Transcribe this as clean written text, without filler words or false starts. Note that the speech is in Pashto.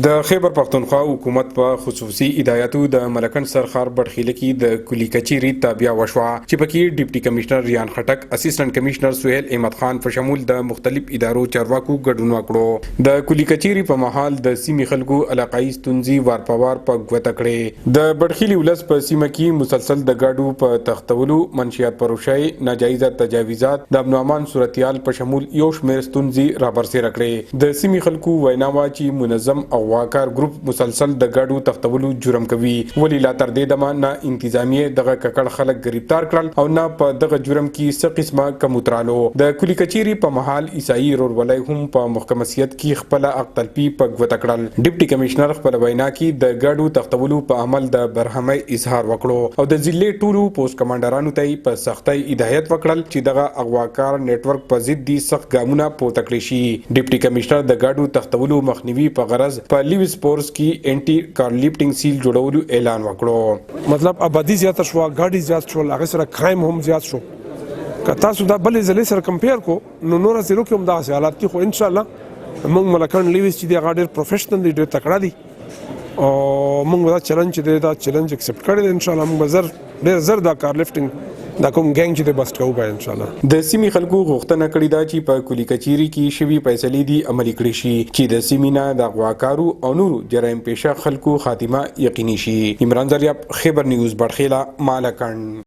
د خیبر پختونخوا حکومت په خصوصي هدایتو د ملکن سرخار بټخیله کې د کلی کچيري تابع وشوه چې پکې ډیپټي کمشنر ریان خټک، اسسټنټ کمشنر سہیل احمد خان په شمول د مختلف ادارو چارواکو ګډون وکړو. د کلی کچيري په محل د سیمې خلکو علاقائی ستونزې وارپوار په غوته کړې. د بټخیلي ولس په سیمه کې مسلسل د ګاډو په تختولو، منشیات پروشای، ناجایزه تجاوزات، د امن امان صورتحال په شمول یو شمېر ستونزې رابرسېره کړې. د سیمې خلکو ویناوه چې منظم او واکار ګروپ مسلسل د ګاډو تختولو جرم کوي، ولی لا تر دې دمه نه انتظامیه دغه ککړ خلک گرفتار کړل او نه په دغه جرم کې څه قسمه کم وترالو. د کلی کچيري په محل عیسائی رورولای هم په محکمسیت کې خپل اقتلپی په غوته کړل. ډیپټي کمشنر خپل وینا کې د ګاډو تختولو په عمل د برهمي اظهار وکړو او د ضلع ټولو پوسټ کمانډرانو ته په سختۍ هدایت وکړل چې دغه اغواکار نتورک په ضد دي سخت ګامونه پورته کړی شي. ډیپټي کمشنر د ګاډو تختولو مخنیوي په غرض په لیو سپورس کې انټي کار لیفټینګ سیل جوړولو اعلان وکړو. مطلب آبادی زیات شو، گاډي زیات شو، هغه سره کرایم هم زیات شو. که تاسو دا بلې ضلع سره کمپیر کو نو نور ضلعو کې هم داسې حالات دي، خو ان شاء الله موږ ملکان لیویس چې دی هغه ډېر پروفیشنل دی، ډېر تکړه دی او موږ دا چیلنج چې دی دا چیلنج اکسپټ کړی دی. ان شاء الله موږ ډېر زر دا کار لیفټینګ دا کوم ګینګ چې دی بست کوو به ان شاء الله. د سیمې خلکو غوښتنه کړې ده چې په کلی کچيري کې شوي فیصلې دي عملي کړي شي چې د سیمې نه د غواکارو او نورو جرایم پیشه خلکو خاتمه یقیني شي. عمران زریاب، خیبر نیوز، بټخیله، مالکن.